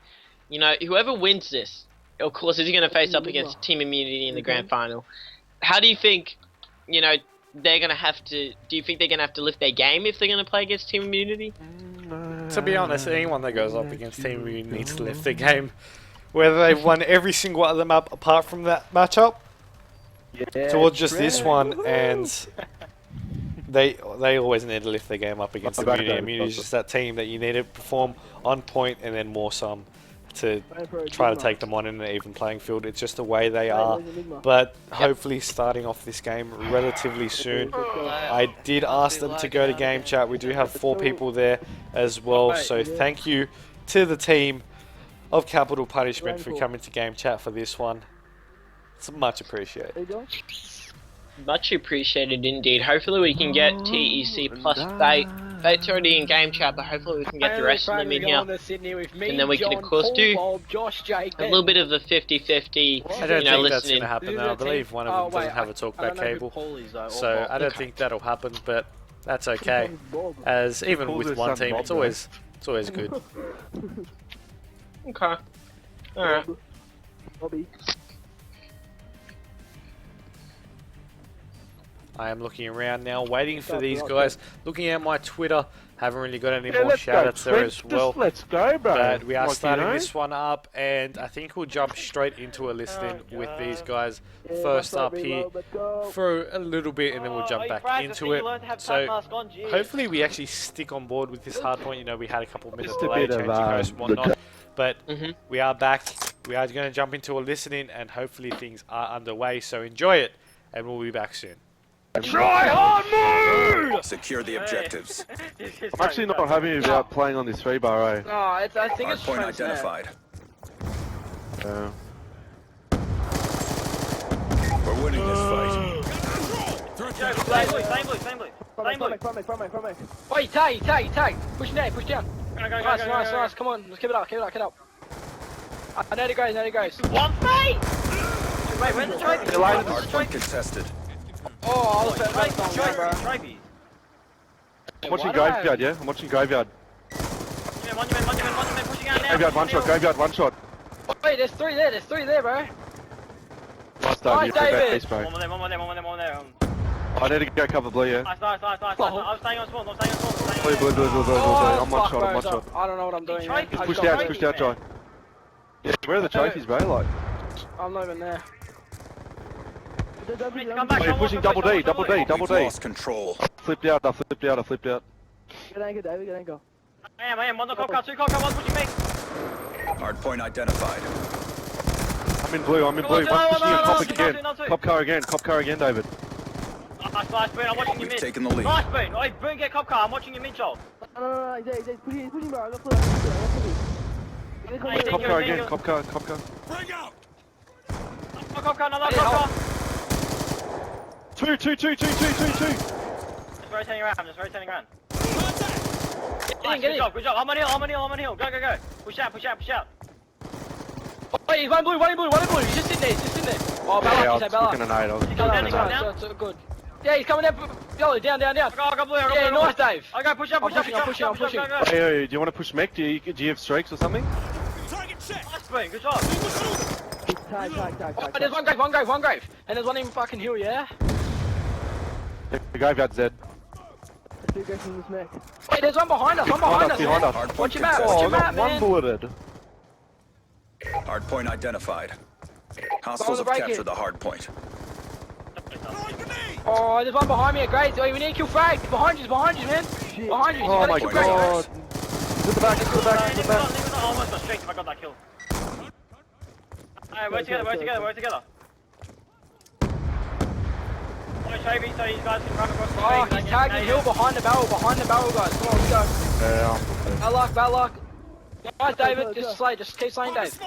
you know, whoever wins this, of course, is going to face up against Team Immunity in the grand final? How do you think, you know, they're going to have to, do you think they're going to have to lift their game if they're going to play against Team Immunity? To be honest, anyone that goes up against Team Immunity needs to lift their game. Whether they've won every single other map apart from that matchup, towards just this one, and they always need to lift their game up against Immunity. Immunity is just that team that you need to perform on point and then more some to try to take them on in an even playing field. It's just the way they are. But hopefully starting off this game relatively soon. I did ask them to go to game chat. We do have 4 people there as well. So thank you to the team of Capital Punishment for coming to game chat for this one. It's much appreciated. Much appreciated indeed. Hopefully we can get TEC plus Fate. Fate's already in game chat, but hopefully we can get the rest of them in here. And then we can of course do a little bit of the 50-50, I don't think that's going to happen though. I believe one of them doesn't have a talkback cable. So I don't think that'll happen, but that's okay. As even with one team, it's always good. Okay. Alright. I am looking around now, waiting for these guys. Looking at my Twitter, haven't really got any more shoutouts there as well. Let's go, bro. But we are starting this one up, and I think we'll jump straight into a listening with these guys. First up here for a little bit, and then we'll jump back into it. So hopefully we actually stick on board with this hardpoint. You know, we had a couple of minutes delay, changing host and whatnot. But we are back. We are going to jump into a listening, and hopefully things are underway. So enjoy it, and we'll be back soon. Try hard move! Secure the objectives. I'm actually not happy about playing on this 3-bar, eh? No, I think it's Hardpoint identified. We're winning this fight. Same blue. Wait, tag. Push down. Nice. Come on, let's keep it up. I know the guys. One fight! Wait, where's the trophy? Hardpoint contested. Oh, I was bro. I'm watching Graveyard, yeah? I'm watching Graveyard. Monument pushing out now. Graveyard, one shot. Wait, there's 3 there, bro. Last Nice, David. bro. One more there. I need to go cover blue, yeah? Nice. I'm staying on spawn. Blue. I'm one shot. I don't know what I'm doing. Just pushed out, Joy. Yeah, where are the trophies, bro? Like, I'm not even there. Come back, you're pushing double D. We've lost control. I flipped out. Good angle. I am. One the cop car, 2 cop car, one pushing me. Hardpoint identified. I'm in blue. One pushing a cop car again. Cop car again, David. Nice, Boone, I'm watching you We've mid. taken the lead. Nice, Boone. Oi, Boone, get cop car, I'm watching you mid, Joel. No, he's pushing, bro. Cop car again. Cop car. Bring out! Cop car, another cop car. Two. Just rotating around. Nice, good job. I'm on hill. Go. Push out. Wait, he's one blue. He's just sitting there. Oh, Bella. That's good. Yeah, he's coming down. Yo, down. I got blue. Yeah, nice, Dave. I go push up. I'm pushing. Go. Hey, do you want to push mech? Do you have streaks or something? Nice, Boone, good job. Tag. Oh, there's one grave. And there's one in fucking hill, yeah? The Graveyard Zed. Wait, there's one behind us. Behind us. Hardpoint Watch your map, contested. One bulleted. Hardpoint identified. Hostiles have captured the hardpoint. Oh, there's one behind me at grades. Oh, we need to kill Frag. Behind you, man. Behind you. Oh my god. To the back. I almost got straight if I got that kill. Alright, work together. Toby, so you guys can run across the Oh, he's tagged the hill behind the barrel, guys. Come on, let's go. Yeah, Bad luck. Nice, David. Just keep slaying, Dave.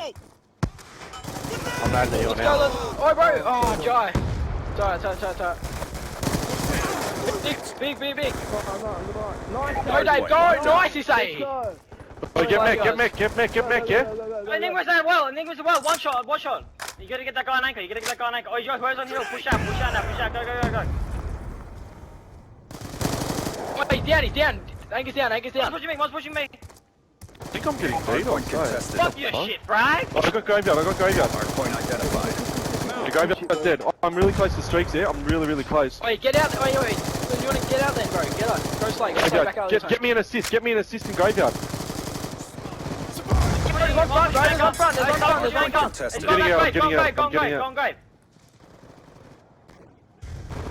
I'm mad at you Let's now. go, Oh, bro. Oh, Jai. Sorry. Big. Nice, Go, Dave, go. Nice, you say. Oh, get mech, yeah? Hey, Ning was there well, Ning was well. One shot. You gotta get that guy on anchor, Oh, he's on hill. Push out now. Go. Oh, he's down. Anchor's down. One's pushing me. I think I'm getting beat on contested. Fuck your shit, Bragg. I got graveyard. Hardpoint identified. The graveyard's dead. I'm really close to streaks here. I'm really close. Wait, get out. Wait. You wanna get out then, bro? Get out. Go slow. Back out. Get me an assist. Get me an assist in graveyard. There's one front. Contested. I'm getting out. Go on, grave.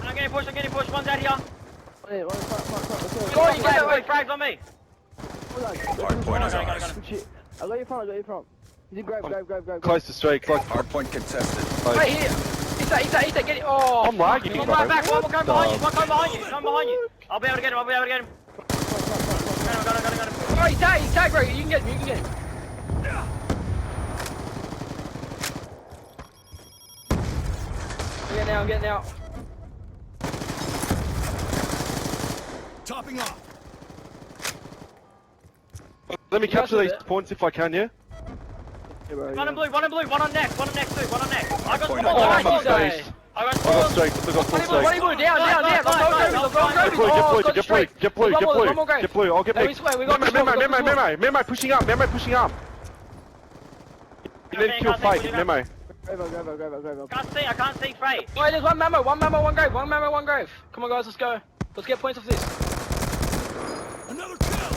I'm getting pushed. One's out here. Wait, front. Oh, you get that way. Frags on me. Hardpoint is ours. I got you front. He's in grave. Close to streaks. Like, Hardpoint contested. Right here. He's that, get it. Oh, I'm lagging. One right back. One more coming behind you. I'll be able to get him. Got him. Oh, he's tagged, bro. You can get him. I'm getting out. Topping off. let me capture these points if I can, yeah? One in blue, one on next too, I got Point small out. guys. I got I got streaks. I got full streaks. One in blue, down. Get blue. I'll get back. Memo, pushing up. You need to kill Fate, Memo. Grave. I can't see Fate. Wait, there's one memo, one grave. Come on guys, let's go. Let's get points off this. Another kill.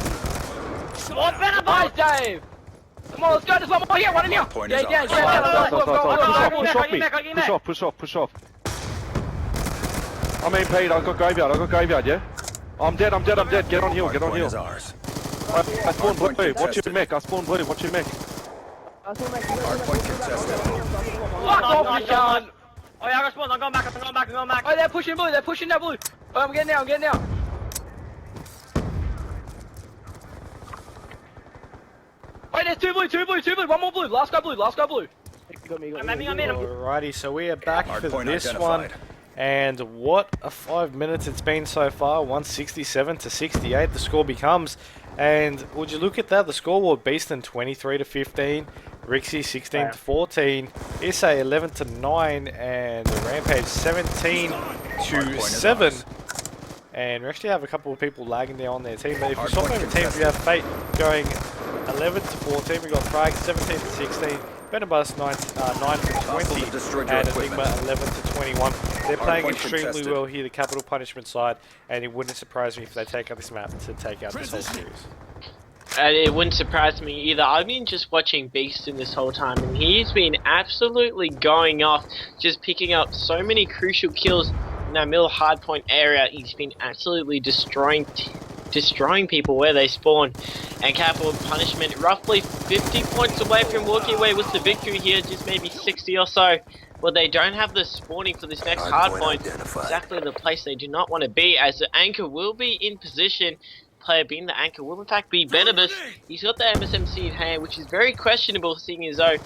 What better boys, Dave? Come on, let's go. There's one more here, one in here. Hardpoint Yeah, is go. Push off. I mean, Pete, I got graveyard, yeah? I'm dead. Get on hill. Hardpoint is ours. I spawned blue. Watch your mech. Hardpoint contested. Fuck off, you cunt. Oh yeah, I got spawned. I'm going back. Oh, they're pushing that blue. Oh, I'm getting out. Wait, there's two blue. One more blue. Last guy blue. I'm in. Alrighty, so we are back for Hardpoint this identified. one. And what a 5 minutes it's been so far, 167 to 68 the score becomes. And would you look at that, the scoreboard: Beaston 23 to 15, Rixie 16 to 14, Issa 11 to 9, and Rampage 17 to 7. And we actually have a couple of people lagging there on their team. But if you swap over teams, we have Fate going 11 to 14, we got Frag 17 to 16, Benabus 9 to 20, and Enigma 11 to 21. They're playing extremely well here, the Capital Punishment side, and it wouldn't surprise me if they take out this map to take out this whole series. And it wouldn't surprise me either. I've been just watching Beaston this whole time, and he's been absolutely going off, just picking up so many crucial kills in that middle hardpoint area. He's been absolutely destroying people where they spawn. And Capital Punishment roughly 50 points away from walking away with the victory here, just maybe 60 or so. Well, they don't have the spawning for this next hardpoint. Exactly the place they do not want to be, as the anchor will be in position. Player being the anchor will in fact be Benabus. He's got the MSMC in hand, which is very questionable, seeing as though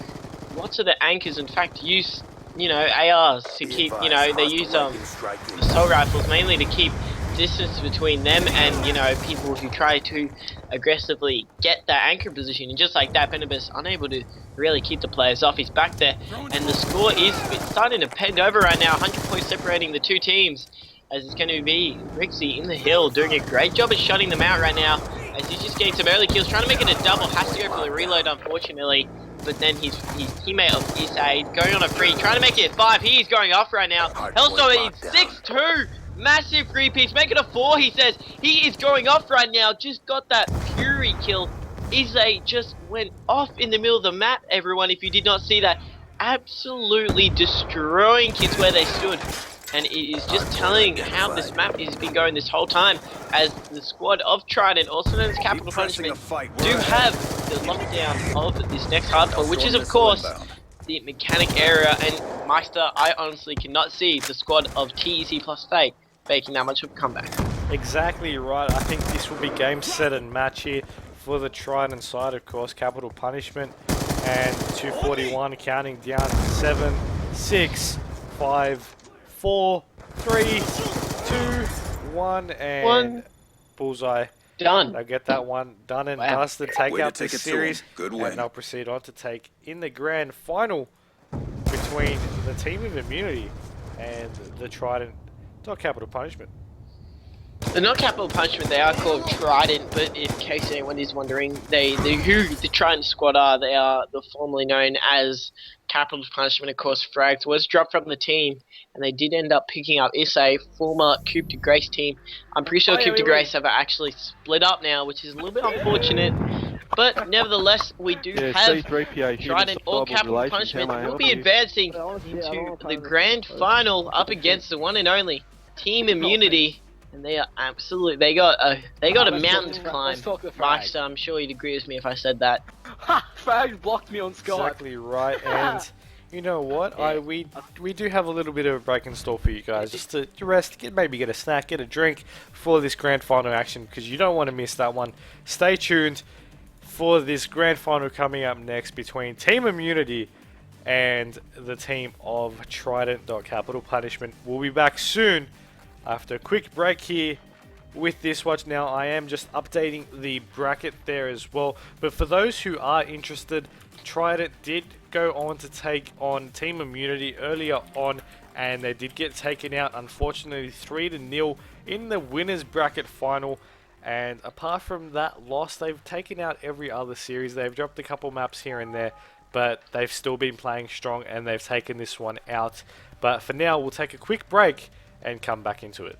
lots of the anchors in fact use, ARs to keep, they use assault rifles mainly to keep distance between them and, people who try to aggressively get that anchor position. And just like that, Benabus unable to really keep the players off. He's back there, and the score is starting to bend over right now. 100 points separating the two teams, as it's going to be Rixie in the hill doing a great job at shutting them out right now, as he's just getting some early kills, trying to make it a double. Has to go for the reload, unfortunately, but then his teammate of Issa going on a free, trying to make it 5. He is going off right now. Hellstorm is 6-2. Massive 3-piece, make it a 4, he says. He is going off right now, just got that Fury kill. Issa just went off in the middle of the map, everyone, if you did not see that. Absolutely destroying kids where they stood. And it is just telling how this map has been going this whole time, as the squad of Trident, also known as Capital Punishment, do have the lockdown of this next hardpoint, which is of course the mechanic area. And Myksta, I honestly cannot see the squad of TEC plus Fate making that much of a comeback. Exactly right. I think this will be game, set, and match here for the Trident side, of course. Capital Punishment, and 241 counting down. 7, 6, 5, 4, 3, 2, 1, and bullseye. Done. They'll get that one done and Wow. dusted, take Way to out take this it to 'em. series, Good and win. they'll proceed on to take in the grand final between the team of Immunity and the Trident. Not capital punishment. They're not capital punishment, they are called Trident, but in case anyone is wondering, who the Trident squad are, they are the formerly known as capital punishment. Of course, Frags was dropped from the team, and they did end up picking up Issei, former Coupe de Grace team. I'm pretty sure Coupe de Grace have actually split up now, which is a little bit unfortunate, but nevertheless, we do Yeah, have C3PO, Trident or capital punishment will be advancing into the grand final up against the one and only Team Immunity. And they are absolutely, they got a mountain to climb. Myksta, I'm sure you'd agree with me if I said that. Ha! Frags blocked me on Skype. Exactly right, and you know what? We do have a little bit of a break in store for you guys, just to rest, maybe get a snack, get a drink before this grand final action, because you don't want to miss that one. Stay tuned for this grand final coming up next between Team Immunity and the team of Trident.Capital Punishment. We'll be back soon after a quick break here with this watch. Now, I am just updating the bracket there as well, but for those who are interested, Trident did go on to take on Team Immunity earlier on, and they did get taken out, unfortunately, 3-0 in the winners bracket final. And apart from that loss, they've taken out every other series. They've dropped a couple maps here and there, but they've still been playing strong, and they've taken this one out. But for now, we'll take a quick break and come back into it.